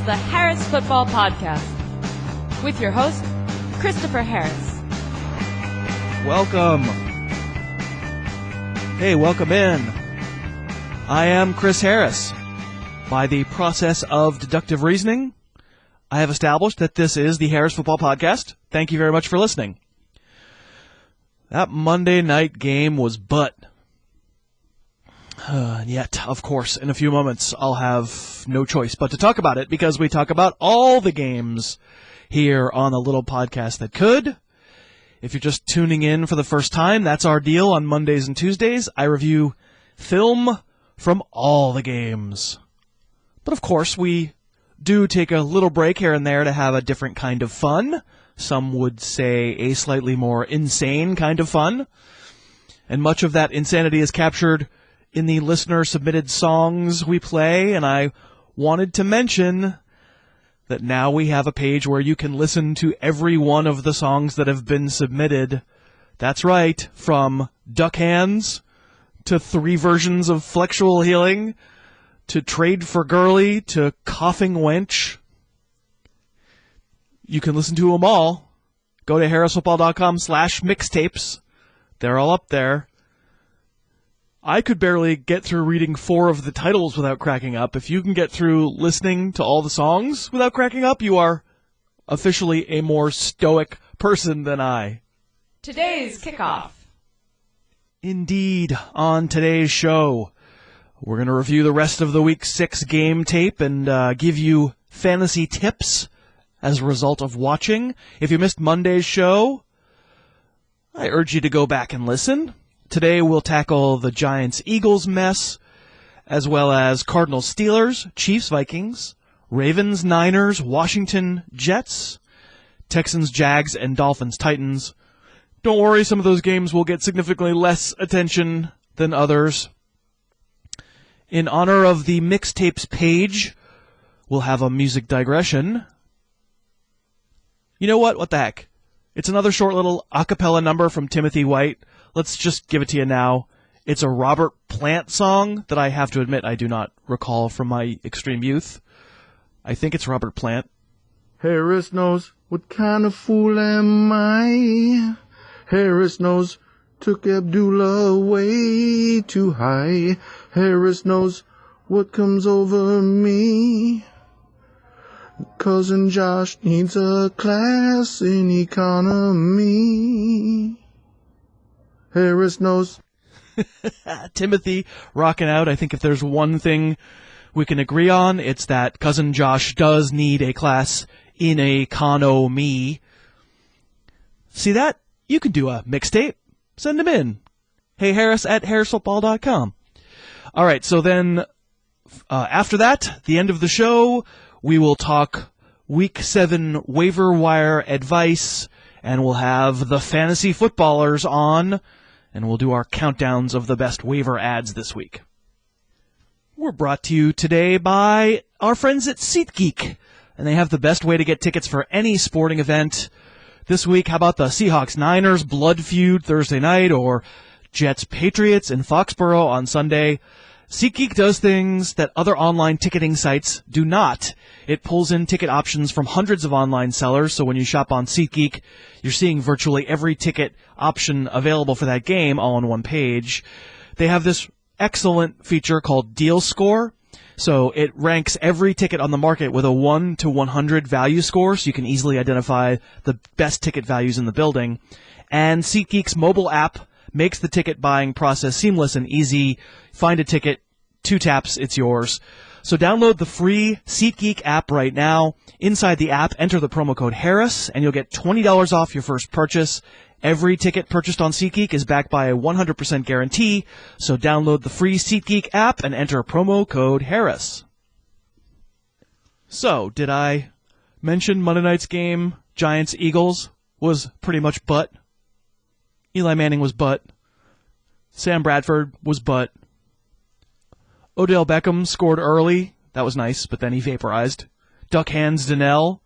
the Harris Football Podcast with your host, Christopher Harris. Welcome. Hey, welcome in. I am Chris Harris. By the process of deductive reasoning, I have established that this is the Harris Football Podcast. Thank you very much for listening. That Monday night game was butt. Yet, of course, in a few moments, I'll have no choice but to talk about it because we talk about all the games here on a little podcast that could. If you're just tuning in for the first time, that's our deal on Mondays and Tuesdays. I review film from all the games. But of course, we do take a little break here and there to have a different kind of fun. Some would say a slightly more insane kind of fun. And much of that insanity is captured in the listener-submitted songs we play, and I wanted to mention that now we have a page where you can listen to every one of the songs that have been submitted. That's right, from Duck Hands to 3 versions of Flexual Healing to Trade for Girly to Coughing Wench. You can listen to them all. Go to harrisfootball.com/mixtapes. They're all up there. I could barely get through reading 4 of the titles without cracking up. If you can get through listening to all the songs without cracking up, you are officially a more stoic person than I. Today's kickoff. Indeed, on today's show, we're going to review the rest of the Week 6 game tape and give you fantasy tips as a result of watching. If you missed Monday's show, I urge you to go back and listen. Today we'll tackle the Giants-Eagles mess, as well as Cardinals-Steelers, Chiefs-Vikings, Ravens-Niners, Washington-Jets, Texans-Jags, and Dolphins-Titans. Don't worry, some of those games will get significantly less attention than others. In honor of the mixtapes page, we'll have a music digression. You know what? What the heck? It's another short little a cappella number from Timothy White. Let's just give it to you now. It's a Robert Plant song that I have to admit I do not recall from my extreme youth. I think it's Robert Plant. Harris knows what kind of fool am I. Harris knows took Abdullah way too high. Harris knows what comes over me. Cousin Josh needs a class in economy. Harris knows. Timothy rocking out. I think if there's one thing we can agree on, it's that Cousin Josh does need a class in economy. See that? You can do a mixtape. Send them in. Hey Harris at harrisfootball.com. All right, so then after that, the end of the show, we will talk Week 7 waiver wire advice, and we'll have the fantasy footballers on, and we'll do our countdowns of the best waiver ads this week. We're brought to you today by our friends at SeatGeek, and they have the best way to get tickets for any sporting event. This week, how about the Seahawks-Niners blood feud Thursday night, or Jets-Patriots in Foxborough on Sunday? SeatGeek does things that other online ticketing sites do not. It pulls in ticket options from hundreds of online sellers, so when you shop on SeatGeek, you're seeing virtually every ticket option available for that game all on one page. They have this excellent feature called Deal Score, so it ranks every ticket on the market with a 1 to 100 value score, so you can easily identify the best ticket values in the building. And SeatGeek's mobile app makes the ticket buying process seamless and easy. Find a ticket, 2 taps, it's yours. So download the free SeatGeek app right now. Inside the app, enter the promo code Harris, and you'll get $20 off your first purchase. Every ticket purchased on SeatGeek is backed by a 100% guarantee. So download the free SeatGeek app and enter promo code Harris. So, did I mention Monday night's game, Giants-Eagles, was pretty much butt? Eli Manning was butt. Sam Bradford was butt. Odell Beckham scored early. That was nice, but then he vaporized. Duck Hands Donnell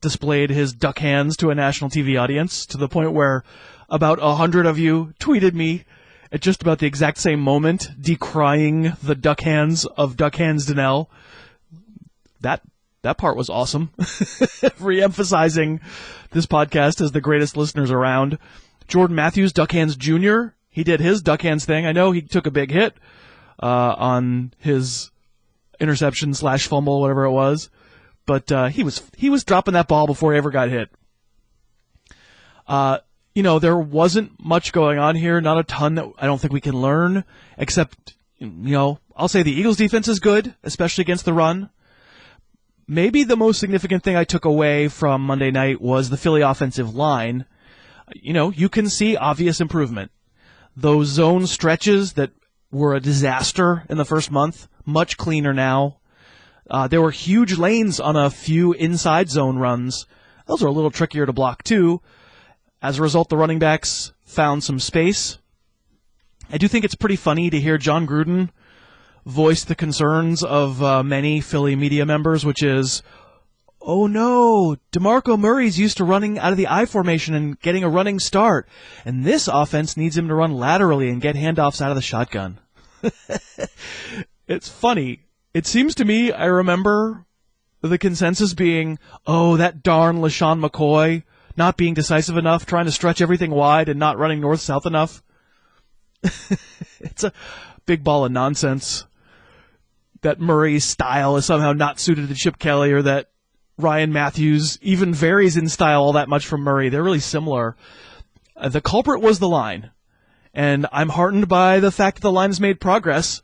displayed his duck hands to a national TV audience to the point where about 100 of you tweeted me at just about the exact same moment decrying the duck hands of Duck Hands Donnell. That That part was awesome. Re-emphasizing this podcast as the greatest listeners around. Jordan Matthews, Duckhands Jr., he did his Duckhands thing. I know he took a big hit on his interception / fumble, whatever it was. But he was dropping that ball before he ever got hit. There wasn't much going on here, not a ton that I don't think we can learn, except, I'll say the Eagles defense is good, especially against the run. Maybe the most significant thing I took away from Monday night was the Philly offensive line. You can see obvious improvement. Those zone stretches that were a disaster in the first month, much cleaner now. There were huge lanes on a few inside zone runs. Those are a little trickier to block too. As a result, the running backs found some space. I do think it's pretty funny to hear John Gruden voice the concerns of many Philly media members, which is, oh no, DeMarco Murray's used to running out of the I formation and getting a running start, and this offense needs him to run laterally and get handoffs out of the shotgun. It's funny. It seems to me, I remember the consensus being, oh, that darn LaShawn McCoy not being decisive enough, trying to stretch everything wide and not running north-south enough. It's a big ball of nonsense that Murray's style is somehow not suited to Chip Kelly, or that Ryan Matthews even varies in style all that much from Murray. They're really similar. The culprit was the line, and I'm heartened by the fact that the line has made progress,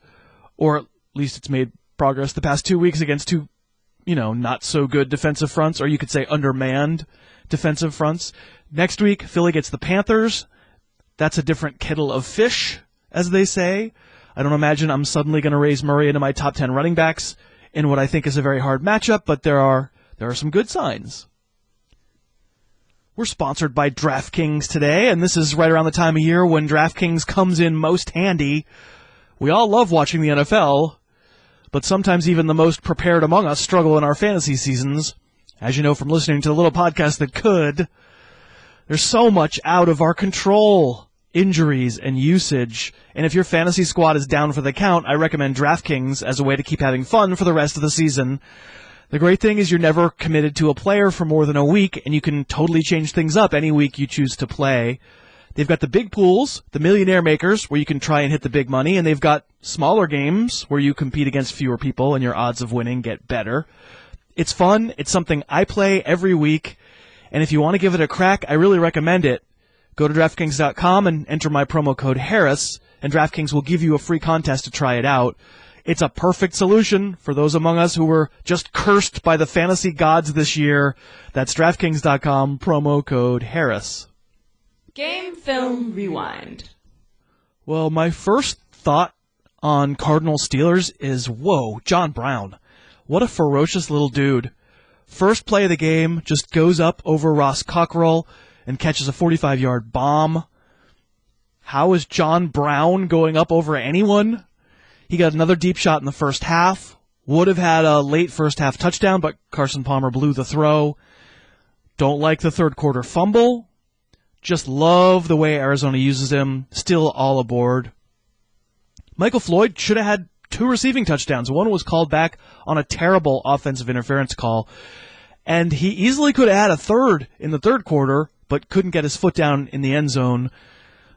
or at least it's made progress the past 2 weeks against two, not so good defensive fronts, or you could say undermanned defensive fronts. Next week, Philly gets the Panthers. That's a different kettle of fish, as they say. I don't imagine I'm suddenly going to raise Murray into my top 10 running backs in what I think is a very hard matchup, but there are some good signs. We're sponsored by DraftKings today, and this is right around the time of year when DraftKings comes in most handy. We all love watching the NFL, but sometimes even the most prepared among us struggle in our fantasy seasons. As you know from listening to the little podcast that could, there's so much out of our control. Injuries and usage. And if your fantasy squad is down for the count, I recommend DraftKings as a way to keep having fun for the rest of the season. The great thing is you're never committed to a player for more than a week, and you can totally change things up any week you choose to play. They've got the big pools, the millionaire makers, where you can try and hit the big money, and they've got smaller games where you compete against fewer people and your odds of winning get better. It's fun. It's something I play every week, and if you want to give it a crack, I really recommend it. Go to DraftKings.com and enter my promo code Harris, and DraftKings will give you a free contest to try it out. It's a perfect solution for those among us who were just cursed by the fantasy gods this year. That's DraftKings.com, promo code Harris. Game Film Rewind. Well, my first thought on Cardinals Steelers is, whoa, John Brown. What a ferocious little dude. First play of the game, just goes up over Ross Cockrell and catches a 45-yard bomb. How is John Brown going up over anyone? He got another deep shot in the first half. Would have had a late first half touchdown, but Carson Palmer blew the throw. Don't like the third quarter fumble. Just love the way Arizona uses him. Still all aboard. Michael Floyd should have had 2 receiving touchdowns. One was called back on a terrible offensive interference call. And he easily could have had a third in the third quarter, but couldn't get his foot down in the end zone.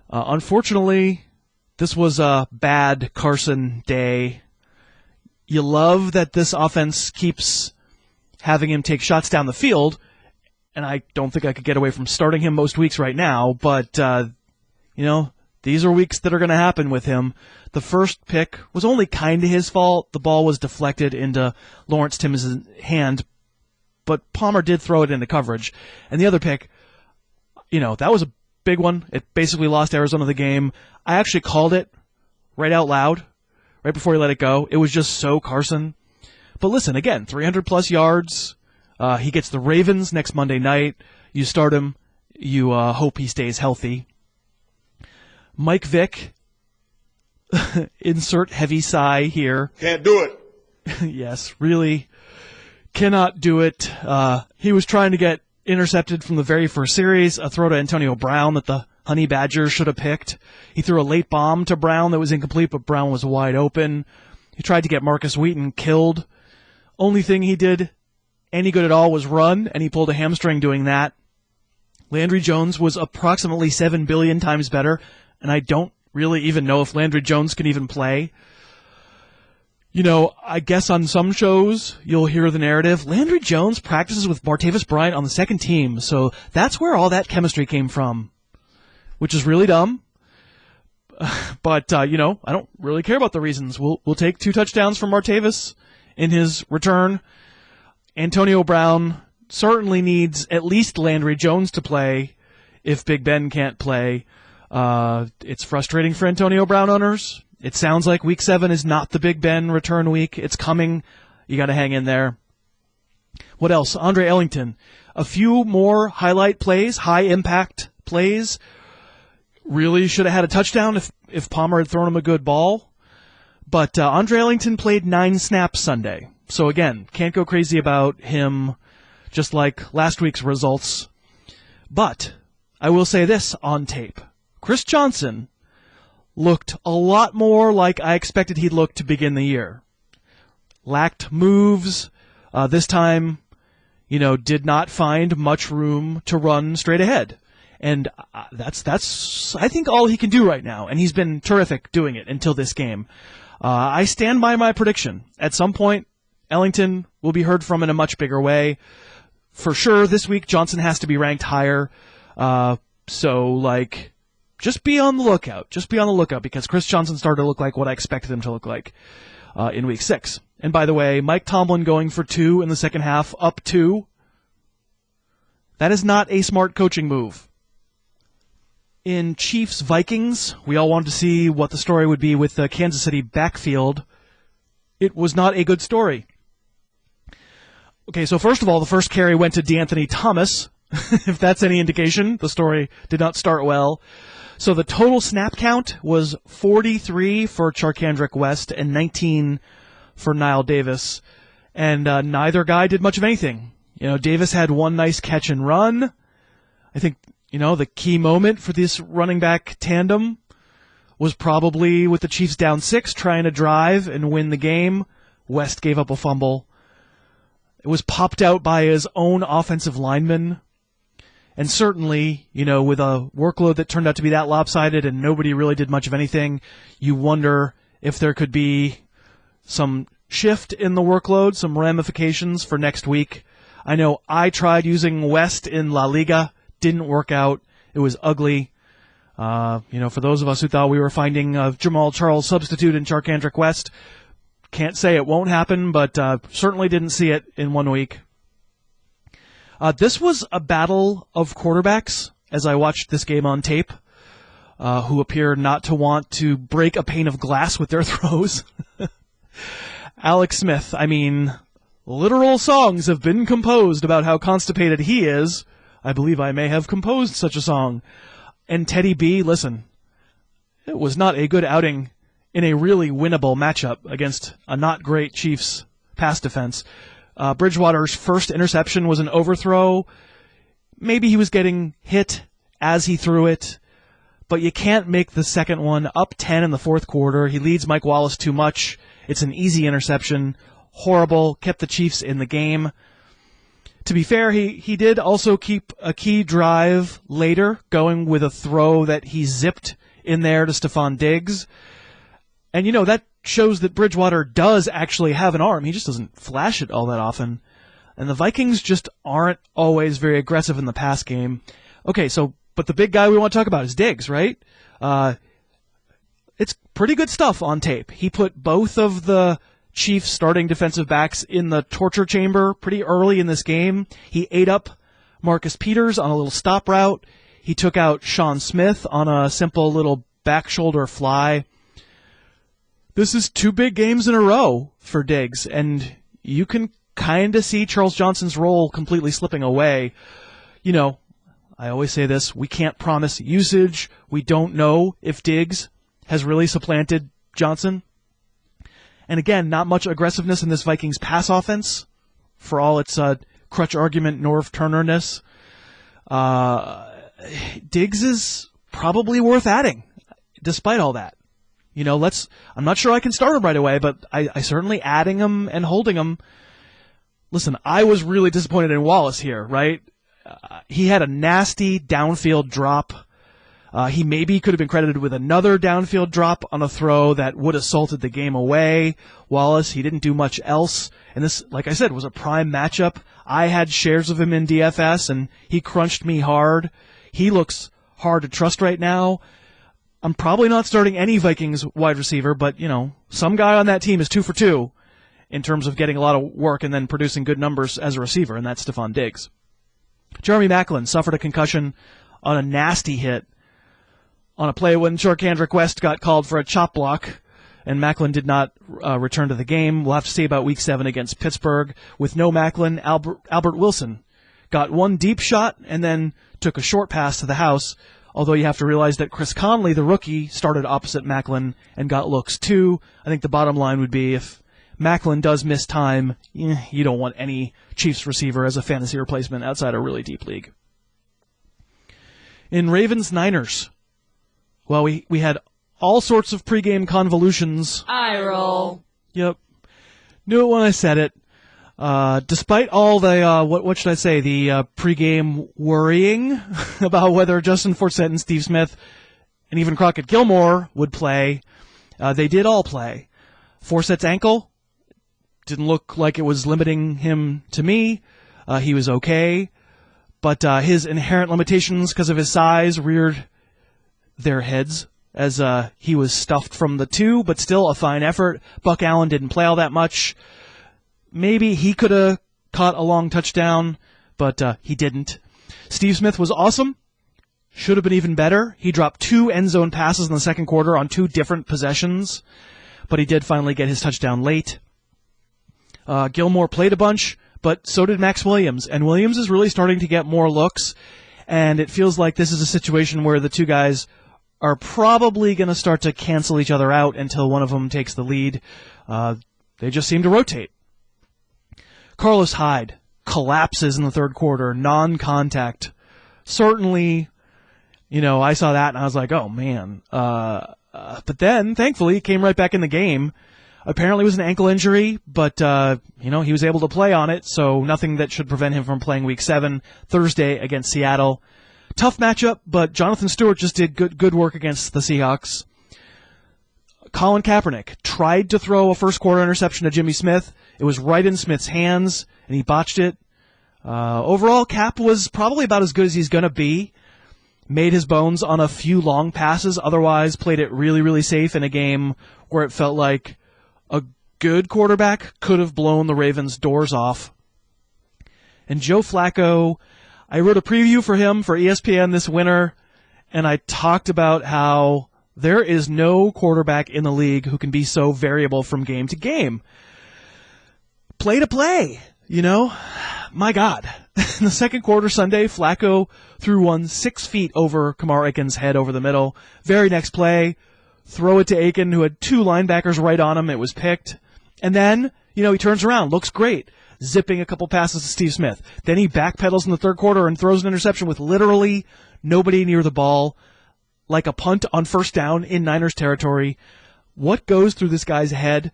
Unfortunately, this was a bad Carson day. You love that this offense keeps having him take shots down the field, and I don't think I could get away from starting him most weeks right now, but, these are weeks that are going to happen with him. The first pick was only kind of his fault. The ball was deflected into Lawrence Timmons' hand, but Palmer did throw it into coverage. And the other pick, that was a big one. It basically lost Arizona the game. I actually called it right out loud, right before he let it go. It was just so Carson. But listen, again, 300-plus yards. He gets the Ravens next Monday night. You start him. You hope he stays healthy. Mike Vick, insert heavy sigh here. Can't do it. Yes, really cannot do it. He was trying to get intercepted from the very first series, a throw to Antonio Brown that the Honey Badgers should have picked. He threw a late bomb to Brown that was incomplete, but Brown was wide open. He tried to get Marcus Wheaton killed. Only thing he did any good at all was run, and he pulled a hamstring doing that. Landry Jones was approximately 7 billion times better, and I don't really even know if Landry Jones can even play. I guess on some shows you'll hear the narrative, Landry Jones practices with Martavis Bryant on the second team, so that's where all that chemistry came from, which is really dumb. But, I don't really care about the reasons. We'll take 2 touchdowns from Martavis in his return. Antonio Brown certainly needs at least Landry Jones to play if Big Ben can't play. It's frustrating for Antonio Brown owners. It sounds like Week 7 is not the Big Ben return week. It's coming. You got to hang in there. What else? Andre Ellington. A few more highlight plays, high-impact plays. Really should have had a touchdown if Palmer had thrown him a good ball. But Andre Ellington played 9 snaps Sunday. So again, can't go crazy about him, just like last week's results. But I will say this on tape. Chris Johnson looked a lot more like I expected he'd look to begin the year. Lacked moves. This time, did not find much room to run straight ahead. And that's I think all he can do right now, and he's been terrific doing it until this game. I stand by my prediction. At some point, Ellington will be heard from in a much bigger way. For sure, this week, Johnson has to be ranked higher. Just be on the lookout. Just be on the lookout, because Chris Johnson started to look like what I expected him to look like in Week 6. And by the way, Mike Tomlin going for 2 in the second half, up 2. That is not a smart coaching move. In Chiefs-Vikings, we all wanted to see what the story would be with the Kansas City backfield. It was not a good story. Okay, so first of all, the first carry went to DeAnthony Thomas. If that's any indication, the story did not start well. So the total snap count was 43 for Charkandrick West and 19 for Niall Davis. And neither guy did much of anything. Davis had 1 nice catch and run. I think, the key moment for this running back tandem was probably with the Chiefs down 6, trying to drive and win the game. West gave up a fumble. It was popped out by his own offensive lineman. And certainly, with a workload that turned out to be that lopsided and nobody really did much of anything, you wonder if there could be some shift in the workload, some ramifications for next week. I know I tried using West in La Liga. Didn't work out. It was ugly. For those of us who thought we were finding a Jamal Charles substitute in Charkandrick West, can't say it won't happen, but certainly didn't see it in 1 week. This was a battle of quarterbacks as I watched this game on tape, who appear not to want to break a pane of glass with their throws. Alex Smith, literal songs have been composed about how constipated he is. I believe I may have composed such a song. And Teddy B, listen, it was not a good outing in a really winnable matchup against a not great Chiefs pass defense. Bridgewater's first interception was an overthrow. Maybe he was getting hit as he threw it, but you can't make the second one. Up 10 in the fourth quarter. He leads Mike Wallace too much. It's an easy interception. Horrible. Kept the Chiefs in the game. To be fair, he did also keep a key drive later, going with a throw that he zipped in there to Stefon Diggs. And, that shows that Bridgewater does actually have an arm. He just doesn't flash it all that often. And the Vikings just aren't always very aggressive in the pass game. Okay, but the big guy we want to talk about is Diggs, right? It's pretty good stuff on tape. He put both of the Chiefs starting defensive backs in the torture chamber pretty early in this game. He ate up Marcus Peters on a little stop route. He took out Sean Smith on a simple little back shoulder fly. This is 2 big games in a row for Diggs, and you can kind of see Charles Johnson's role completely slipping away. I always say this, we can't promise usage. We don't know if Diggs has really supplanted Johnson. And again, not much aggressiveness in this Vikings pass offense, for all its crutch argument Norv Turner-ness. Diggs is probably worth adding, despite all that. I'm not sure I can start him right away, but I certainly adding him and holding him. listen, I was really disappointed in Wallace here, right? He had a nasty downfield drop. He maybe could have been credited with another downfield drop on a throw that would have salted the game away. Wallace, he didn't do much else. And this, like I said, was a prime matchup. I had shares of him in DFS, and he crunched me hard. He looks hard to trust right now. I'm probably not starting any Vikings wide receiver, but, some guy on that team is 2 for 2 in terms of getting a lot of work and then producing good numbers as a receiver, and that's Stefon Diggs. Jeremy Maclin suffered a concussion on a nasty hit on a play when Shorkandrick West got called for a chop block, and Maclin did not return to the game. We'll have to see about Week 7 against Pittsburgh. With no Maclin, Albert Wilson got one deep shot and then took a short pass to the house, although you have to realize that Chris Conley, the rookie, started opposite Maclin and got looks too. I think the bottom line would be if Maclin does miss time, you don't want any Chiefs receiver as a fantasy replacement outside a really deep league. In Ravens-Niners, well, we had all sorts of pregame convolutions. I roll. Yep. Knew it when I said it. Despite all the, what should I say, the pregame worrying about whether Justin Forsett and Steve Smith and even Crockett Gilmore would play, they did all play. Forsett's ankle didn't look like it was limiting him to me. He was okay. But his inherent limitations because of his size reared their heads as he was stuffed from the 2, but still a fine effort. Buck Allen didn't play all that much. Maybe he could have caught a long touchdown, but he didn't. Steve Smith was awesome. Should have been even better. He dropped 2 end zone passes in the second quarter on 2 different possessions, but he did finally get his touchdown late. Gilmore played a bunch, but so did Max Williams, and Williams is really starting to get more looks, and it feels like this is a situation where the 2 guys are probably going to start to cancel each other out until one of them takes the lead. They just seem to rotate. Carlos Hyde collapses in the third quarter, non-contact. Certainly, I saw that and I was like, oh man. But then, thankfully, he came right back in the game. Apparently it was an ankle injury, but, he was able to play on it, so nothing that should prevent him from playing Week 7, Thursday against Seattle. Tough matchup, but Jonathan Stewart just did good work against the Seahawks. Colin Kaepernick tried to throw a first-quarter interception to Jimmy Smith. It was right in Smith's hands, and he botched it. Overall, Cap was probably about as good as he's going to be. Made his bones on a few long passes, otherwise played it really, really safe in a game where it felt like a good quarterback could have blown the Ravens' doors off. And Joe Flacco, I wrote a preview for him for ESPN this winter, and I talked about how there is no quarterback in the league who can be so variable from game to game. Play to play, My God. In the second quarter Sunday, Flacco threw one 6 feet over Kamar Aiken's head over the middle. Very next play, throw it to Aiken, who had 2 linebackers right on him. It was picked. And then, he turns around, looks great, zipping a couple passes to Steve Smith. Then he backpedals in the third quarter and throws an interception with literally nobody near the ball, like a punt on first down in Niners territory. What goes through this guy's head?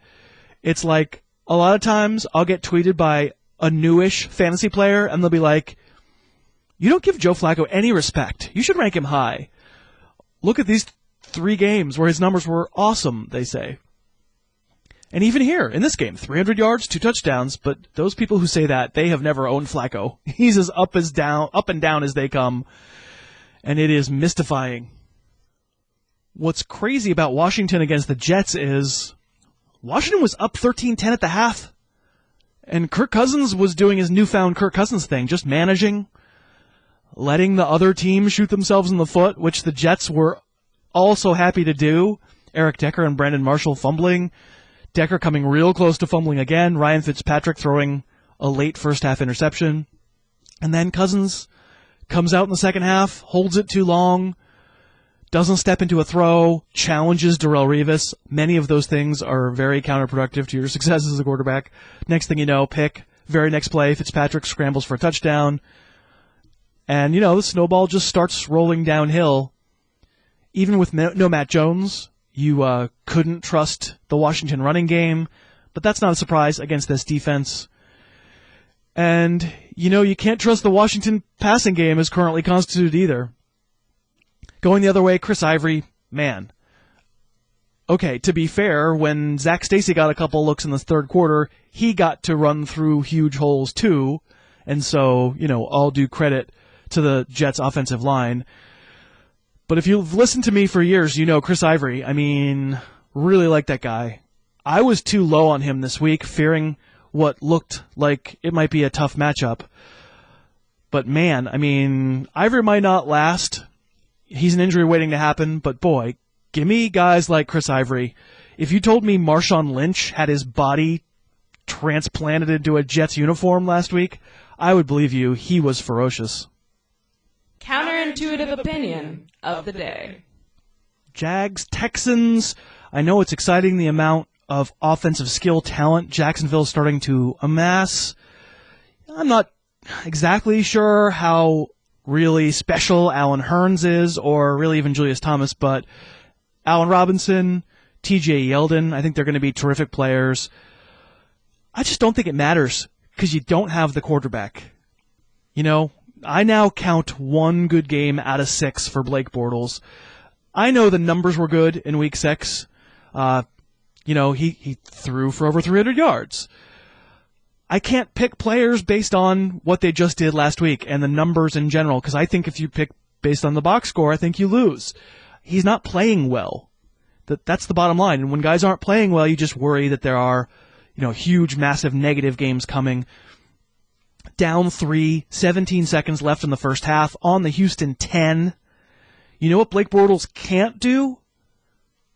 It's like a lot of times I'll get tweeted by a newish fantasy player, and they'll be like, you don't give Joe Flacco any respect. You should rank him high. Look at these 3 games where his numbers were awesome, they say. And even here, in this game, 300 yards, 2 touchdowns, but those people who say that, they have never owned Flacco. He's as up and down as they come, and it is mystifying. What's crazy about Washington against the Jets is Washington was up 13-10 at the half, and Kirk Cousins was doing his newfound Kirk Cousins thing, just managing, letting the other team shoot themselves in the foot, which the Jets were also happy to do. Eric Decker and Brandon Marshall fumbling. Decker coming real close to fumbling again. Ryan Fitzpatrick throwing a late first-half interception. And then Cousins comes out in the second half, holds it too long, doesn't step into a throw, challenges Darrelle Revis. Many of those things are very counterproductive to your success as a quarterback. Next thing you know, pick. Very next play, Fitzpatrick scrambles for a touchdown. And, the snowball just starts rolling downhill. Even with no Matt Jones, you couldn't trust the Washington running game. But that's not a surprise against this defense. And, you can't trust the Washington passing game as currently constituted either. Going the other way, Chris Ivory, man. Okay, to be fair, when Zach Stacy got a couple looks in the third quarter, he got to run through huge holes too. And so, all due credit to the Jets offensive line. But if you've listened to me for years, Chris Ivory, really like that guy. I was too low on him this week, fearing what looked like it might be a tough matchup. But man, Ivory might not last. He's an injury waiting to happen, but boy, give me guys like Chris Ivory. If you told me Marshawn Lynch had his body transplanted into a Jets uniform last week, I would believe you. He was ferocious. Counterintuitive opinion of the day. Jags, Texans. I know it's exciting the amount of offensive skill talent Jacksonville's starting to amass. I'm not exactly sure how really special Allen Hurns is, or really even Julius Thomas, but Allen Robinson, TJ Yeldon, I think they're going to be terrific players. I just don't think it matters because you don't have the quarterback. I now count one good game out of 6 for Blake Bortles. I know the numbers were good in week 6. He threw for over 300 yards. I can't pick players based on what they just did last week and the numbers in general, because I think if you pick based on the box score, I think you lose. He's not playing well. That's the bottom line. And when guys aren't playing well, you just worry that there are, huge, massive negative games coming. Down 3, 17 seconds left in the first half, on the Houston 10. You know what Blake Bortles can't do?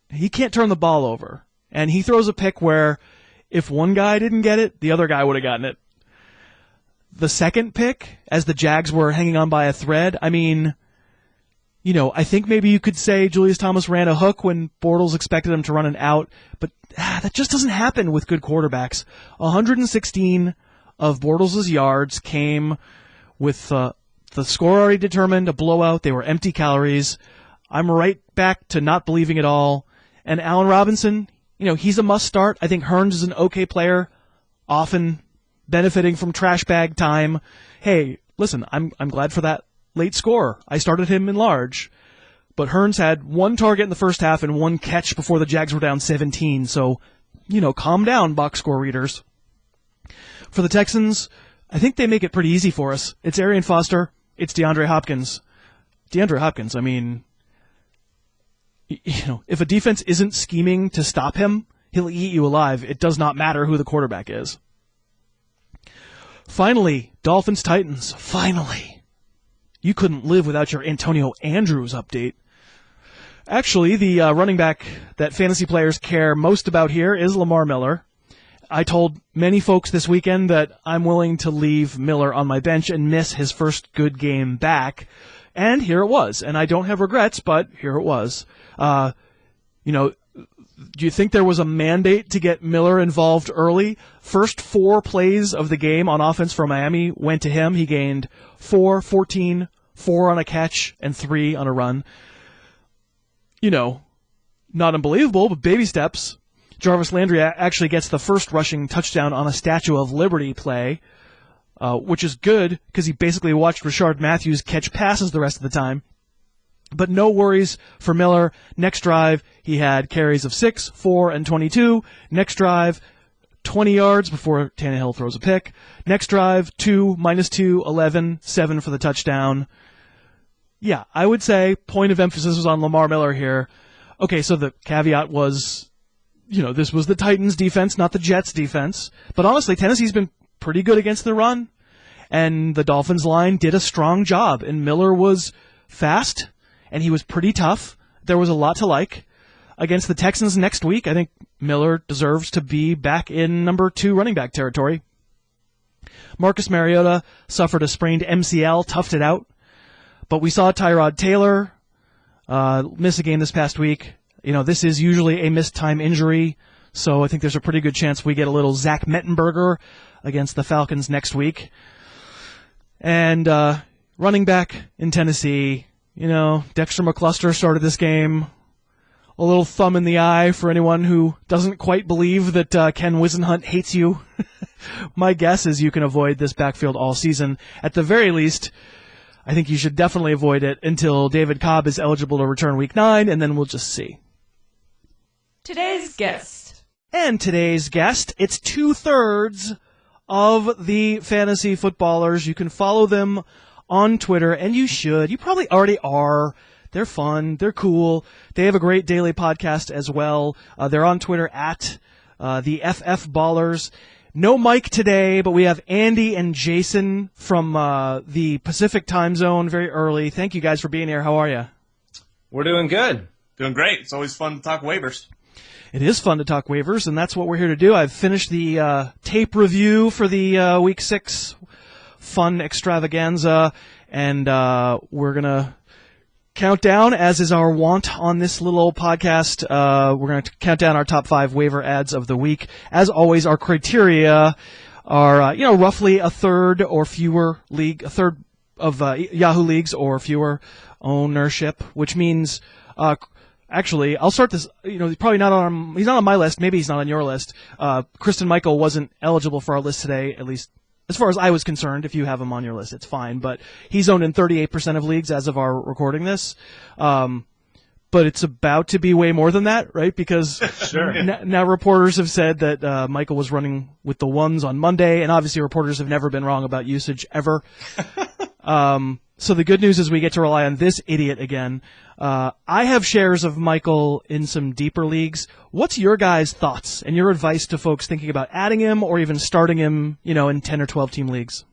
He can't turn the ball over. And he throws a pick where if one guy didn't get it, the other guy would have gotten it. The second pick, as the Jags were hanging on by a thread, I think maybe you could say Julius Thomas ran a hook when Bortles expected him to run an out, but that just doesn't happen with good quarterbacks. 116 of Bortles' yards came with the score already determined, a blowout. They were empty calories. I'm right back to not believing it all. And Allen Robinson, he's a must start. I think Hurns is an okay player, often benefiting from trash bag time. Hey, listen, I'm glad for that late score. I started him in large. But Hurns had one target in the first half and one catch before the Jags were down 17. So, calm down, box score readers. For the Texans, I think they make it pretty easy for us. It's Arian Foster. It's DeAndre Hopkins. If a defense isn't scheming to stop him, he'll eat you alive. It does not matter who the quarterback is. Finally, Dolphins-Titans. Finally. You couldn't live without your Antonio Andrews update. Actually, the running back that fantasy players care most about here is Lamar Miller. I told many folks this weekend that I'm willing to leave Miller on my bench and miss his first good game back. And here it was. And I don't have regrets, but here it was. Do you think there was a mandate to get Miller involved early? First 4 plays of the game on offense for Miami went to him. He gained 4, 14, 4 on a catch, and 3 on a run. Not unbelievable, but baby steps. Jarvis Landry actually gets the first rushing touchdown on a Statue of Liberty play, which is good because he basically watched Rashard Matthews catch passes the rest of the time. But no worries for Miller. Next drive, he had carries of 6, 4, and 22. Next drive, 20 yards before Tannehill throws a pick. Next drive, 2, -2, 11, 7 for the touchdown. Yeah, I would say point of emphasis was on Lamar Miller here. Okay, so the caveat was, this was the Titans defense, not the Jets defense. But honestly, Tennessee's been pretty good against the run. And the Dolphins line did a strong job. And Miller was fast, and he was pretty tough. There was a lot to like. Against the Texans next week, I think Miller deserves to be back in number 2 running back territory. Marcus Mariota suffered a sprained MCL, toughed it out. But we saw Tyrod Taylor miss a game this past week. This is usually a missed time injury, so I think there's a pretty good chance we get a little Zach Mettenberger against the Falcons next week. And running back in Tennessee, Dexter McCluster started this game. A little thumb in the eye for anyone who doesn't quite believe that Ken Wisenhunt hates you. My guess is you can avoid this backfield all season. At the very least, I think you should definitely avoid it until David Cobb is eligible to return Week 9, and then we'll just see. Today's guest. And today's guest, it's 2/3 of the fantasy footballers. You can follow them on Twitter, and you should. You probably already are. They're fun. They're cool. They have a great daily podcast as well. They're on Twitter at the FF Ballers. No Mike today, but we have Andy and Jason from the Pacific time zone very early. Thank you guys for being here. How are you? We're doing good. Doing great. It's always fun to talk waivers. It is fun to talk waivers, and that's what we're here to do. I've finished the tape review for the Week 6 fun extravaganza, and we're going to count down, as is our wont on this little old podcast. We're going to count down our top 5 waiver ads of the week. As always, our criteria are, roughly a third of Yahoo leagues or fewer ownership, which means, actually, I'll start this. He's probably he's not on my list. Maybe he's not on your list. Kristen Michael wasn't eligible for our list today, at least as far as I was concerned. If you have him on your list, it's fine. But he's owned in 38% of leagues as of our recording this. But it's about to be way more than that, right? Because Sure. now reporters have said that Michael was running with the ones on Monday, and obviously reporters have never been wrong about usage ever. So the good news is we get to rely on this idiot again. I have shares of Michael in some deeper leagues. What's your guys' thoughts and your advice to folks thinking about adding him or even starting him, in 10 or 12 team leagues?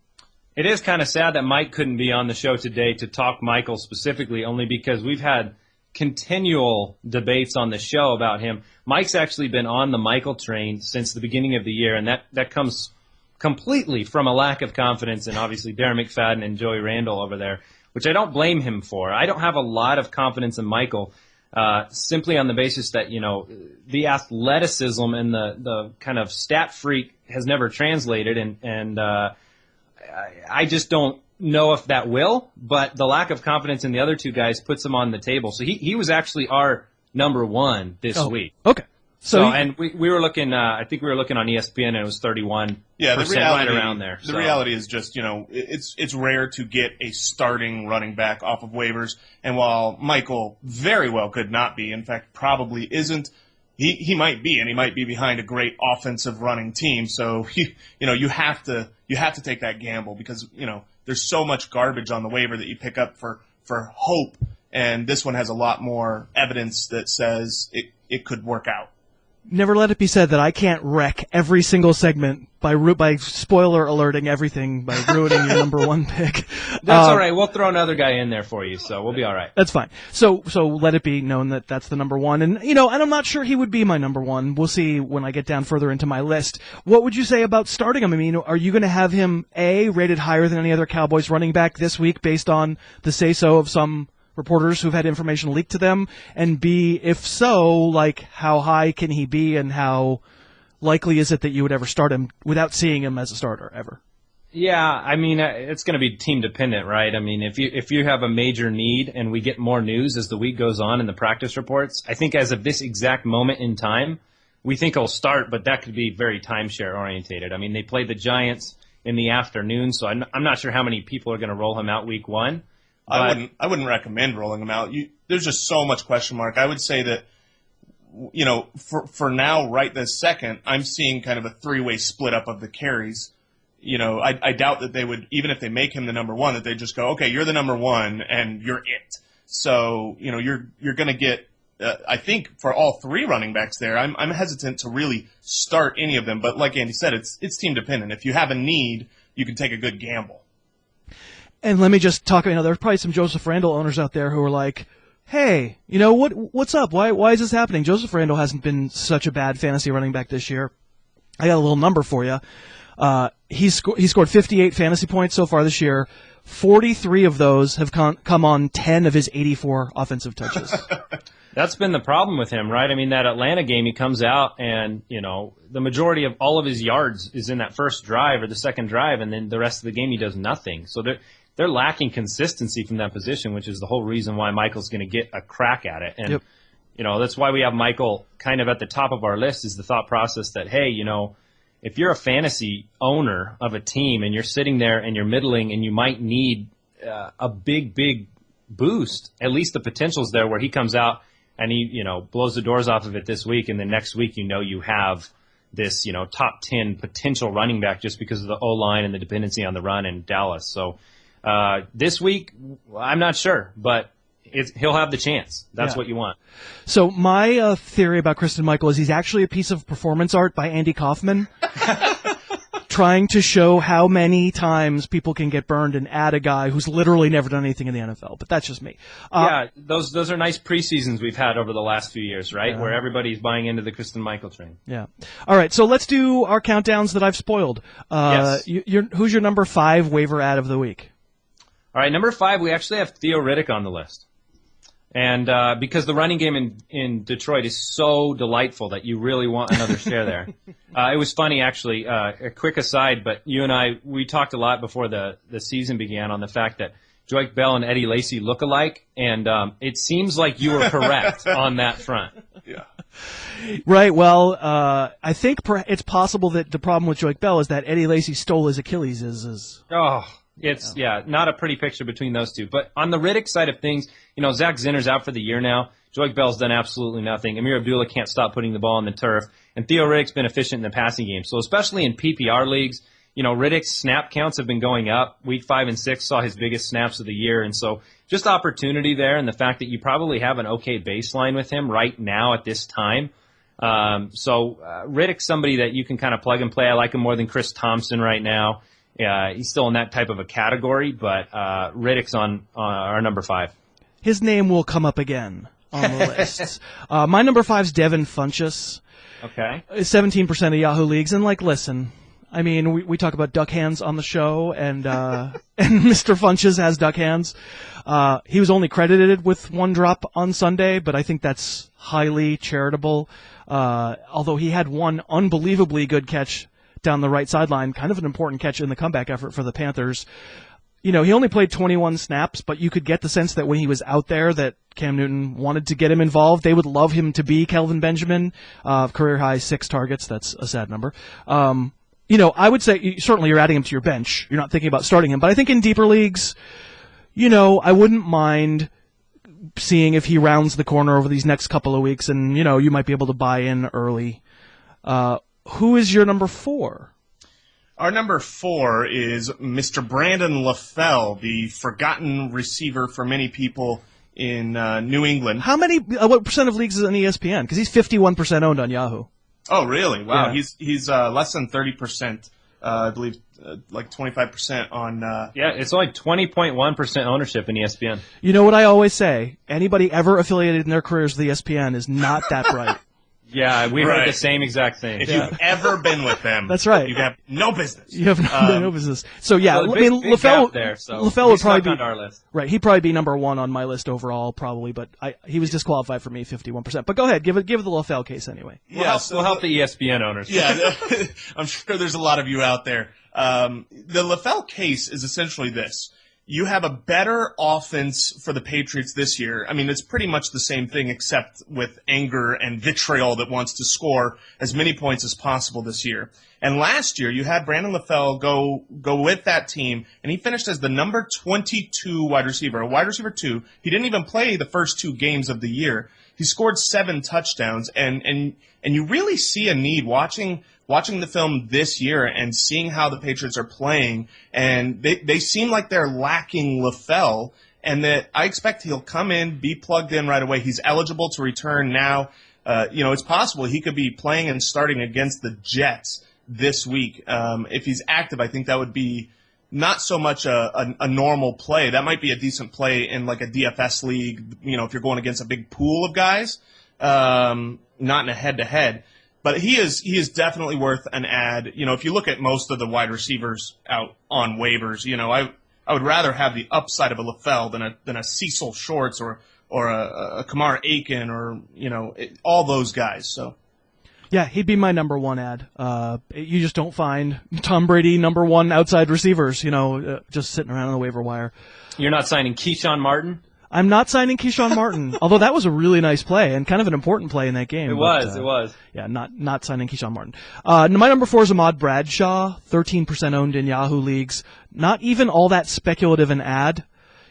It is kind of sad that Mike couldn't be on the show today to talk Michael specifically, only because we've had continual debates on the show about him. Mike's actually been on the Michael train since the beginning of the year, and that comes completely from a lack of confidence in obviously Darren McFadden and Joey Randall over there, which I don't blame him for. I don't have a lot of confidence in Michael, simply on the basis that, the athleticism and the kind of stat freak has never translated, and I just don't know if that will, but the lack of confidence in the other two guys puts him on the table. So he was actually our number one this week. Okay. And we were looking, I think we were looking on ESPN, and it was 31%, right around there. The reality is just, it's rare to get a starting running back off of waivers. And while Michael very well could not be, in fact, probably isn't, he might be, and he might be behind a great offensive running team. So, you have to take that gamble because, there's so much garbage on the waiver that you pick up for hope. And this one has a lot more evidence that says it could work out. Never let it be said that I can't wreck every single segment by spoiler alerting everything by ruining your number one pick. That's all right. We'll throw another guy in there for you, so we'll be all right. That's fine. So let it be known that that's the number one. And, and I'm not sure he would be my number one. We'll see when I get down further into my list. What would you say about starting him? I mean, are you going to have him, A, rated higher than any other Cowboys running back this week based on the say-so of some reporters who've had information leaked to them, and B, if so, how high can he be, and how likely is it that you would ever start him without seeing him as a starter ever? Yeah, I mean, it's going to be team dependent, right? I mean, if you have a major need and we get more news as the week goes on in the practice reports, I think as of this exact moment in time, we think he'll start, but that could be very timeshare orientated. I mean, they play the Giants in the afternoon, so I'm not sure how many people are going to roll him out week 1. I wouldn't recommend rolling him out. There's just so much question mark. I would say that, for now, right this second, I'm seeing kind of a 3-way split up of the carries. I doubt that they would, even if they make him the number one, that they just go, okay, you're the number one and you're it. So, you're going to get, I think for all 3 running backs there, I'm hesitant to really start any of them. But like Andy said, it's team dependent. If you have a need, you can take a good gamble. And let me just talk, there's probably some Joseph Randall owners out there who are like, hey, what's up? Why is this happening? Joseph Randall hasn't been such a bad fantasy running back this year. I got a little number for you. He scored 58 fantasy points so far this year. 43 of those have come on 10 of his 84 offensive touches. That's been the problem with him, right? I mean, that Atlanta game, he comes out and, the majority of all of his yards is in that first drive or the second drive, and then the rest of the game he does nothing. So they're lacking consistency from that position, which is the whole reason why Michael's going to get a crack at it. And, yep. That's why we have Michael kind of at the top of our list, is the thought process that, hey, if you're a fantasy owner of a team and you're sitting there and you're middling and you might need a big boost, at least the potential's there where he comes out and he, blows the doors off of it this week, and then next week you have this, top 10 potential running back just because of the O-line and the dependency on the run in Dallas. So this week, I'm not sure, but he'll have the chance. That's what you want. So my theory about Christine Michael is he's actually a piece of performance art by Andy Kaufman, trying to show how many times people can get burned and add a guy who's literally never done anything in the NFL. But that's just me. Those are nice preseasons we've had over the last few years, right? Where everybody's buying into the Christine Michael train. Yeah. All right, so let's do our countdowns that I've spoiled. Yes. Who's your number 5 waiver ad of the week? All right, number 5, we actually have Theo Riddick on the list. And because the running game in Detroit is so delightful that you really want another share there. It was funny, actually, a quick aside, but you and we talked a lot before the season began on the fact that Joique Bell and Eddie Lacy look alike, and it seems like you were correct on that front. Yeah. Right, well, I think it's possible that the problem with Joique Bell is that Eddie Lacy stole his Achilles. It's not a pretty picture between those two. But on the Riddick side of things, Zach Zinner's out for the year now. Joique Bell's done absolutely nothing. Amir Abdullah can't stop putting the ball on the turf. And Theo Riddick's been efficient in the passing game. So especially in PPR leagues, Riddick's snap counts have been going up. Week 5 and 6 saw his biggest snaps of the year. And so just opportunity there, and the fact that you probably have an okay baseline with him right now at this time. So Riddick's somebody that you can kind of plug and play. I like him more than Chris Thompson right now. He's still in that type of a category, but Riddick's on our number 5. His name will come up again on the list. My number 5's Devin Funchess. Okay. 17% of Yahoo leagues, and listen, I mean, we talk about duck hands on the show, and Mr. Funchess has duck hands. He was only credited with 1 drop on Sunday, but I think that's highly charitable. Although he had one unbelievably good catch down the right sideline, kind of an important catch in the comeback effort for the Panthers. He only played 21 snaps, but you could get the sense that when he was out there that Cam Newton wanted to get him involved. They would love him to be Kelvin Benjamin, career high 6 targets. That's a sad number. I would say certainly you're adding him to your bench. You're not thinking about starting him, but I think in deeper leagues, I wouldn't mind seeing if he rounds the corner over these next couple of weeks, and you might be able to buy in early. Who is your number 4? Our number 4 is Mr. Brandon LaFell, the forgotten receiver for many people in New England. What percent of leagues is on ESPN? Because he's 51% owned on Yahoo. Oh, really? Wow. Yeah. He's less than 30%, I believe, like 25% on... it's only 20.1% ownership in ESPN. You know what I always say? Anybody ever affiliated in their careers with ESPN is not that bright. Yeah, we heard the same exact thing. If you've ever been with them, that's right. You have no business. You have no business. So yeah, big LaFell there. So LaFell would probably be on our list. Right. He'd probably be number 1 on my list overall, probably. But he was disqualified for me, 51%. But go ahead, give the LaFell case anyway. We'll help the ESPN owners. Yeah, I'm sure there's a lot of you out there. The LaFell case is essentially this. You have a better offense for the Patriots this year. I mean, it's pretty much the same thing except with anger and vitriol that wants to score as many points as possible this year. And last year, you had Brandon LaFell go with that team, and he finished as the number 22 wide receiver, a wide receiver 2. He didn't even play the first 2 games of the year. He scored 7 touchdowns, and you really see a need watching the film this year and seeing how the Patriots are playing, and they seem like they're lacking LaFell, and that I expect he'll come in, be plugged in right away. He's eligible to return now. It's possible he could be playing and starting against the Jets this week. If he's active, I think that would be not so much a normal play. That might be a decent play in like a DFS league, if you're going against a big pool of guys, not in a head-to-head. But he is definitely worth an ad. If you look at most of the wide receivers out on waivers, I would rather have the upside of a LaFell than a Cecil Shorts or a Kamar Aiken or all those guys. So. Yeah, he'd be my number 1 ad. You just don't find Tom Brady number 1 outside receivers, just sitting around on the waiver wire. You're not signing Keyshawn Martin? I'm not signing Keyshawn Martin, although that was a really nice play and kind of an important play in that game. It was. Yeah, not signing Keyshawn Martin. My number 4 is Ahmad Bradshaw, 13% owned in Yahoo leagues. Not even all that speculative an ad.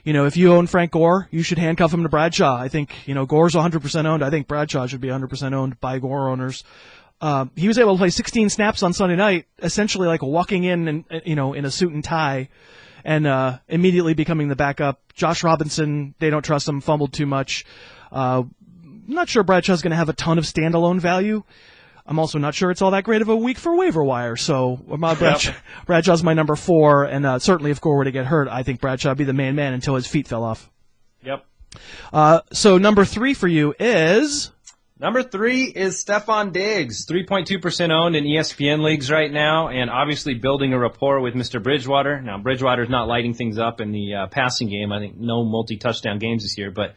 If you own Frank Gore, you should handcuff him to Bradshaw. I think, Gore's 100% owned. I think Bradshaw should be 100% owned by Gore owners. He was able to play 16 snaps on Sunday night, essentially like walking in and, in a suit and tie. And immediately becoming the backup. Josh Robinson, they don't trust him, fumbled too much. Not sure Bradshaw's going to have a ton of standalone value. I'm also not sure it's all that great of a week for waiver wire. So Bradshaw's my number 4, and certainly if Gore were to get hurt, I think Bradshaw would be the main man until his feet fell off. Yep. So number 3 for you is... Number 3 is Stefon Diggs, 3.2% owned in ESPN leagues right now, and obviously building a rapport with Mr. Bridgewater. Now, Bridgewater's not lighting things up in the passing game. I think no multi-touchdown games this year, but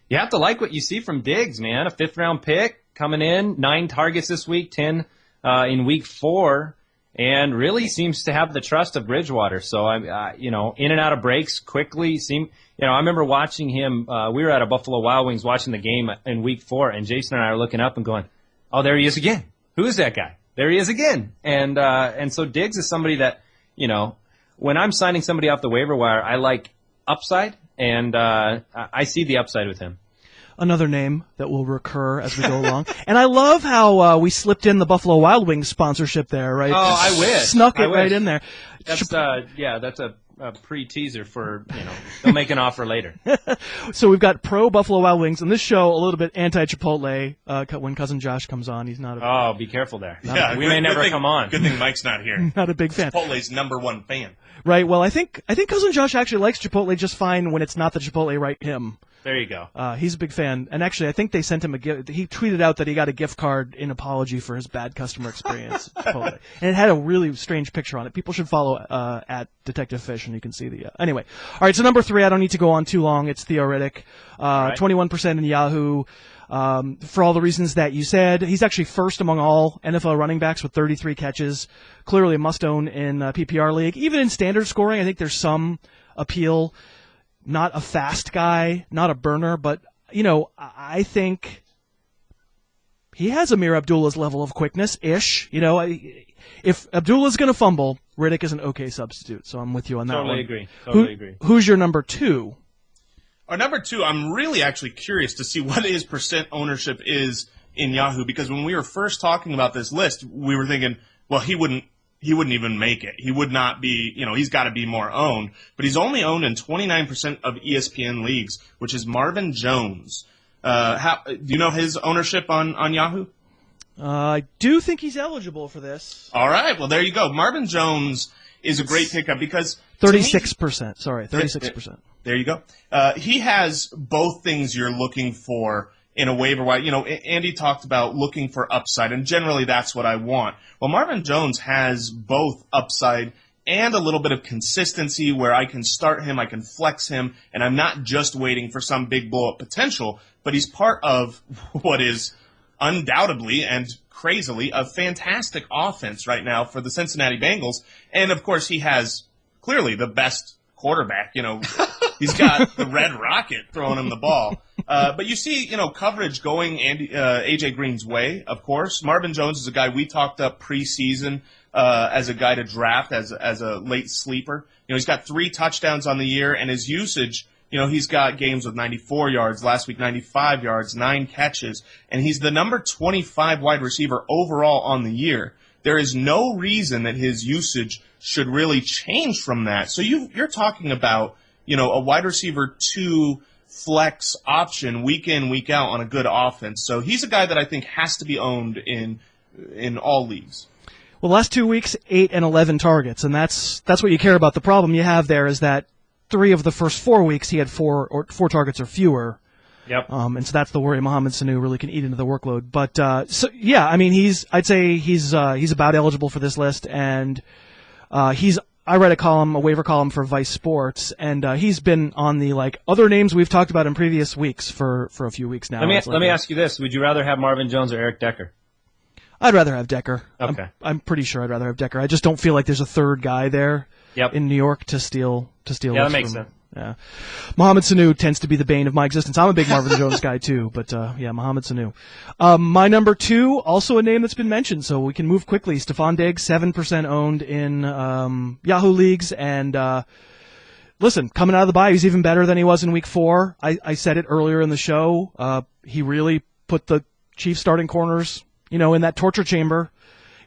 you have to like what you see from Diggs, man. A 5th-round pick coming in, 9 targets this week, 10 in week 4, and really seems to have the trust of Bridgewater. So, in and out of breaks quickly. I remember watching him. We were at a Buffalo Wild Wings watching the game in week 4, and Jason and I are looking up and going, "Oh, there he is again. Who is that guy? There he is again." And so Diggs is somebody that, when I'm signing somebody off the waiver wire, I like upside, and I see the upside with him. Another name that will recur as we go along. And I love how we slipped in the Buffalo Wild Wings sponsorship there, right? Oh, I wish. Snuck it right in there. That's that's a pre-teaser for, they'll make an offer later. So we've got pro Buffalo Wild Wings, and this show a little bit anti-Chipotle when Cousin Josh comes on. He's not Oh, be careful there. We may never come on. Good thing Mike's not here. Not a big fan. Chipotle's number 1 fan. Right, well, I think Cousin Josh actually likes Chipotle just fine when it's not the Chipotle right him. There you go. He's a big fan. And actually, I think they sent him a gift. He tweeted out that he got a gift card in apology for his bad customer experience at Chipotle. And it had a really strange picture on it. People should follow at Detective Fish, and you can see the... Anyway. All right, so number 3, I don't need to go on too long. It's theoretic. 21% in Yahoo. For all the reasons that you said. He's actually first among all NFL running backs with 33 catches. Clearly a must-own in PPR league. Even in standard scoring, I think there's some appeal. Not a fast guy, not a burner, but, I think he has Amir Abdullah's level of quickness-ish. If Abdullah's going to fumble, Riddick is an okay substitute, so I'm with you on that one. Totally agree. Who's your number 2? Our number 2, I'm really actually curious to see what his percent ownership is in Yahoo, because when we were first talking about this list, we were thinking, well, he wouldn't even make it. He would not be, he's got to be more owned. But he's only owned in 29% of ESPN leagues, which is Marvin Jones. Do you know his ownership on Yahoo? I do think he's eligible for this. All right. Well, there you go. Marvin Jones is a great pickup because 36%. Sorry, 36%. There you go. He has both things you're looking for in a waiver wire. Andy talked about looking for upside, and generally that's what I want. Well, Marvin Jones has both upside and a little bit of consistency where I can start him, I can flex him, and I'm not just waiting for some big blow-up potential, but he's part of what is undoubtedly and crazily a fantastic offense right now for the Cincinnati Bengals. And, of course, he has clearly the best quarterback. He's got the Red Rocket throwing him the ball. But you see, coverage going A.J. Green's way, of course. Marvin Jones is a guy we talked up preseason as a guy to draft as a late sleeper. He's got 3 touchdowns on the year, and his usage, he's got games with 94 yards, last week 95 yards, 9 catches, and he's the number 25 wide receiver overall on the year. There is no reason that his usage should really change from that. So you're talking about, a wide receiver 2 flex option week in, week out on a good offense. So he's a guy that I think has to be owned in all leagues. Well, last 2 weeks, 8 and 11 targets, and that's what you care about. The problem you have there is that 3 of the first 4 weeks he had 4 targets or fewer. Yep. And so that's the worry. Mohamed Sanu really can eat into the workload. But I'd say he's about eligible for this list, and I read a waiver column for Vice Sports, and he's been on the other names we've talked about in previous weeks for a few weeks now. Let me ask you this: would you rather have Marvin Jones or Eric Decker? I'd rather have Decker. Okay. I'm pretty sure I'd rather have Decker. I just don't feel like there's a third guy there in New York to steal. Yeah, that makes sense. Yeah. Mohamed Sanu tends to be the bane of my existence. I'm a big Marvin Jones guy too, but yeah, Mohamed Sanu. My number 2, also a name that's been mentioned, so we can move quickly. Stefon Diggs, 7% owned in Yahoo leagues, and listen, coming out of the bye, he's even better than he was in week 4. I said it earlier in the show. He really put the Chiefs starting corners, in that torture chamber.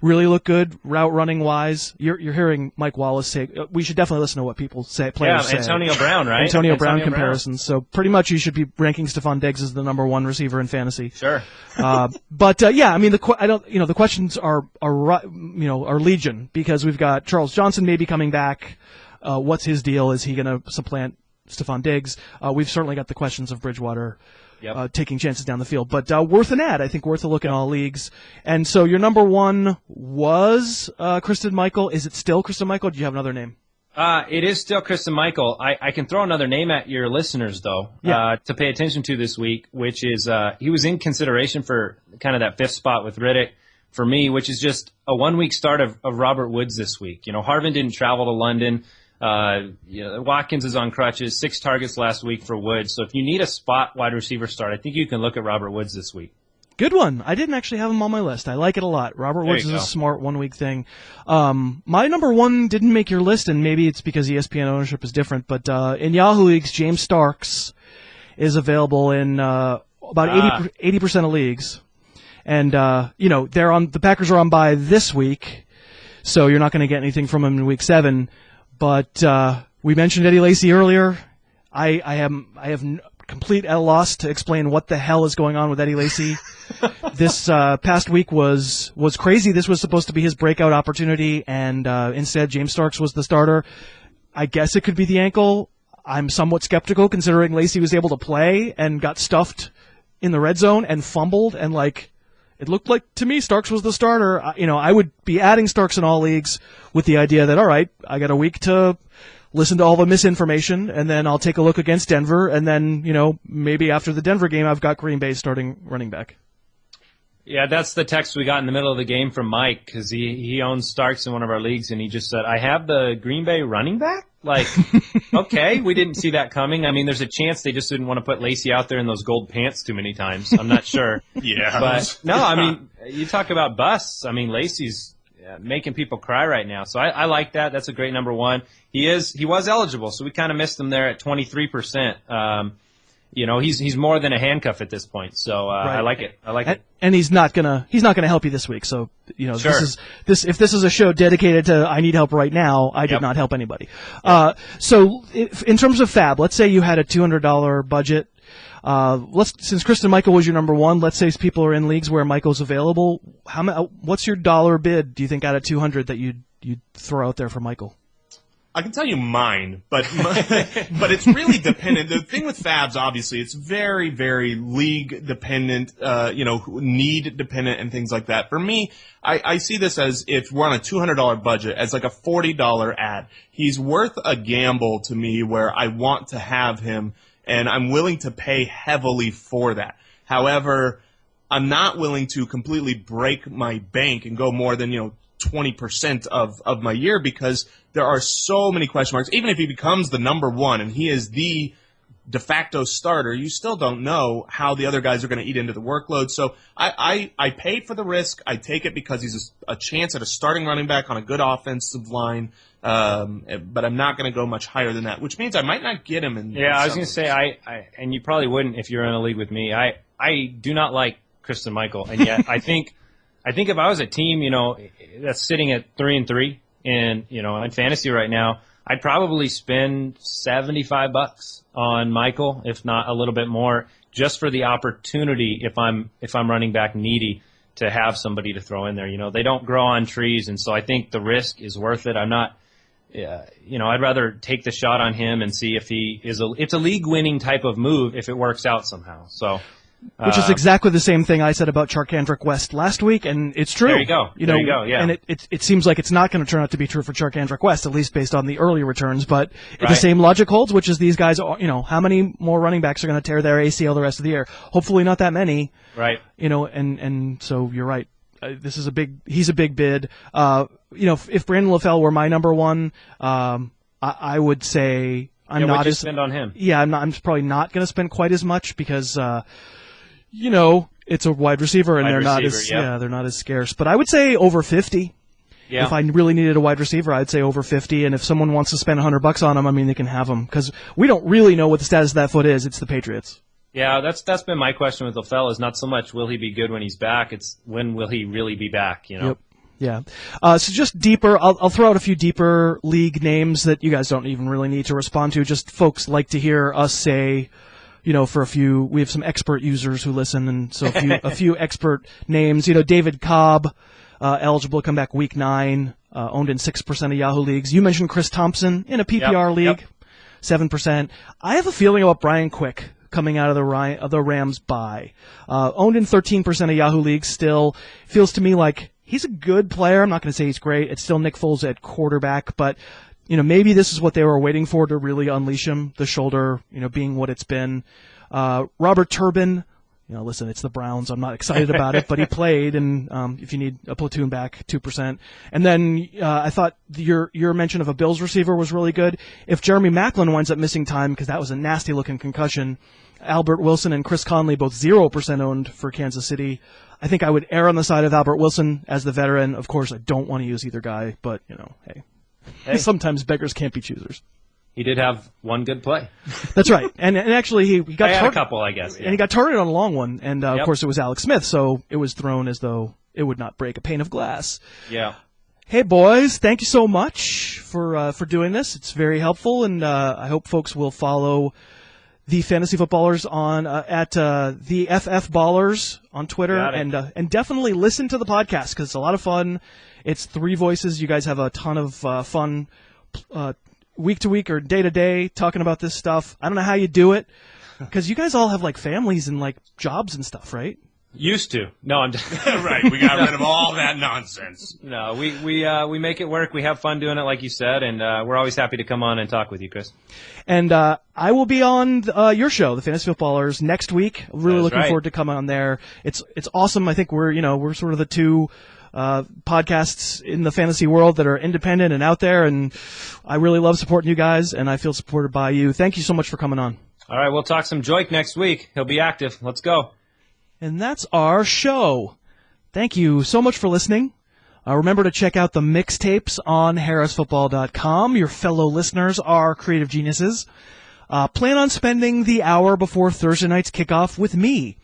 Really look good route running wise. You're hearing Mike Wallace say we should definitely listen to what people say. Players say. Antonio Brown, right? Antonio Brown comparisons. So pretty much you should be ranking Stefon Diggs as the number 1 receiver in fantasy. Sure. But yeah, I mean the questions are legion because we've got Charles Johnson maybe coming back. What's his deal? Is he going to supplant Stefon Diggs? We've certainly got the questions of Bridgewater. Yep. Taking chances down the field. But worth an ad, I think worth a look in all leagues. And so your number 1 was Kristen Michael. Is it still Kristen Michael? Do you have another name? It is still Kristen Michael. I can throw another name at your listeners, though, to pay attention to this week, which is he was in consideration for kind of that 5th spot with Riddick for me, which is just a 1-week start of Robert Woods this week. Harvin didn't travel to London. Watkins is on crutches, 6 targets last week for Woods. So if you need a spot wide receiver start, I think you can look at Robert Woods this week. Good one. I didn't actually have him on my list. I like it a lot. Robert Woods is a smart 1-week thing. My number 1 didn't make your list, and maybe it's because ESPN ownership is different, but in Yahoo leagues, James Starks is available in about 80% of leagues. And the Packers are on bye this week, so you're not going to get anything from him in week 7. But we mentioned Eddie Lacy earlier. I have complete at a loss to explain what the hell is going on with Eddie Lacy. This past week was crazy. This was supposed to be his breakout opportunity, and instead James Starks was the starter. I guess it could be the ankle. I'm somewhat skeptical considering Lacy was able to play and got stuffed in the red zone and fumbled, and it looked like to me Starks was the starter. I would be adding Starks in all leagues with the idea that, all right, I got a week to listen to all the misinformation, and then I'll take a look against Denver, and then, maybe after the Denver game, I've got Green Bay starting running back. Yeah, that's the text we got in the middle of the game from Mike, because he owns Starks in one of our leagues, and he just said, I have the Green Bay running back? Okay, we didn't see that coming. I mean, there's a chance they just didn't want to put Lacy out there in those gold pants too many times. I'm not sure. Yeah. But, no, I mean, you talk about busts. I mean, Lacy's making people cry right now. So I like that. That's a great number 1. He was eligible, so we kind of missed him there at 23%. He's more than a handcuff at this point. So right. I like it. And he's not gonna help you this week. So sure. If this is a show dedicated to I need help right now, I did not help anybody. So in terms of fab, let's say you had a $200 budget. Since Kristen Michael was your number 1, let's say people are in leagues where Michael's available. What's your dollar bid? Do you think out of 200 that you'd throw out there for Michael? I can tell you mine, but it's really dependent. The thing with fabs, obviously, it's very, very league dependent, need dependent and things like that. For me, I see this as if we're on a $200 budget, as like a $40 ad. He's worth a gamble to me where I want to have him, and I'm willing to pay heavily for that. However, I'm not willing to completely break my bank and go more than, 20% of my year, because there are so many question marks. Even if he becomes the number 1 and he is the de facto starter, you still don't know how the other guys are going to eat into the workload. So I pay for the risk. I take it because he's a chance at a starting running back on a good offensive line. But I'm not going to go much higher than that, which means I might not get him in. Yeah, I was going to say, I and you probably wouldn't if you're in a league with me. I do not like Kristen Michael, and yet I think if I was a team, that's sitting at 3-3 and in fantasy right now, I'd probably spend $75 on Michael, if not a little bit more, just for the opportunity if I'm running back needy to have somebody to throw in there. They don't grow on trees, and so I think the risk is worth it. I'm not, I'd rather take the shot on him and see if he is it's a league winning type of move if it works out somehow. So. Which is exactly the same thing I said about Charkandrick West last week, and it's true. There you go. There you go, yeah. And it seems like it's not going to turn out to be true for Charkandrick West, at least based on the early returns, but the same logic holds, which is these guys, how many more running backs are going to tear their ACL the rest of the year? Hopefully not that many. Right. And so you're right. He's a big bid. If Brandon LaFell were my number 1, I would say I'm not what'd you as spend on him? Yeah, I'm probably not going to spend quite as much because it's a wide receiver and they're not as scarce. But I would say over 50. Yeah. If I really needed a wide receiver, I'd say over 50. And if someone wants to spend $100 on him, I mean, they can have him because we don't really know what the status of that foot is. It's the Patriots. Yeah, that's been my question with LaFell is not so much will he be good when he's back, it's when will he really be back, Yep. Yeah. So just deeper, I'll throw out a few deeper league names that you guys don't even really need to respond to. Just folks like to hear us say, for we have some expert users who listen, and so a few expert names. David Cobb, eligible to come back week 9, owned in 6% of Yahoo leagues. You mentioned Chris Thompson in a PPR league, 7%. I have a feeling about Brian Quick coming out of the Rams bye. Owned in 13% of Yahoo leagues still. Feels to me like he's a good player. I'm not going to say he's great. It's still Nick Foles at quarterback, but maybe this is what they were waiting for to really unleash him, the shoulder, being what it's been. Robert Turbin, listen, it's the Browns. I'm not excited about it, but he played, and if you need a platoon back, 2%. And then I thought your mention of a Bills receiver was really good. If Jeremy Maclin winds up missing time, because that was a nasty-looking concussion, Albert Wilson and Chris Conley both 0% owned for Kansas City. I think I would err on the side of Albert Wilson as the veteran. Of course, I don't want to use either guy, but, hey. Sometimes beggars can't be choosers. He did have one good play. That's right. And actually, he got a couple, I guess. Yeah. And he got targeted on a long one. And, of course, it was Alex Smith, so it was thrown as though it would not break a pane of glass. Yeah. Hey, boys, thank you so much for doing this. It's very helpful, and I hope folks will follow the Fantasy Footballers on at the FF Ballers on Twitter, and definitely listen to the podcast because it's a lot of fun. It's 3 voices. You guys have a ton of fun week to week or day to day talking about this stuff. I don't know how you do it because you guys all have like families and like jobs and stuff, right? Used to. No, I'm just right. We got rid of all that nonsense. No, we make it work. We have fun doing it, like you said, and we're always happy to come on and talk with you, Chris. And I will be on your show, the Fantasy Footballers, next week. Really looking forward to coming on there. It's awesome. I think we're sort of the 2 podcasts in the fantasy world that are independent and out there, and I really love supporting you guys, and I feel supported by you. Thank you so much for coming on. All right, we'll talk some Joik next week. He'll be active. Let's go. And that's our show. Thank you so much for listening. Remember to check out the mixtapes on harrisfootball.com. Your fellow listeners are creative geniuses. Plan on spending the hour before Thursday night's kickoff with me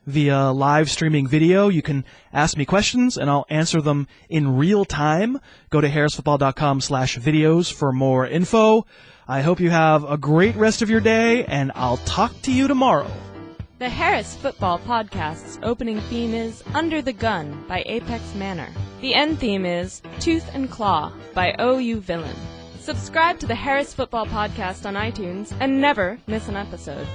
via live streaming video. You can ask me questions, and I'll answer them in real time. Go to harrisfootball.com/videos for more info. I hope you have a great rest of your day, and I'll talk to you tomorrow. The Harris Football Podcast's opening theme is Under the Gun by Apex Manor. The end theme is Tooth and Claw by OU Villain. Subscribe to the Harris Football Podcast on iTunes and never miss an episode.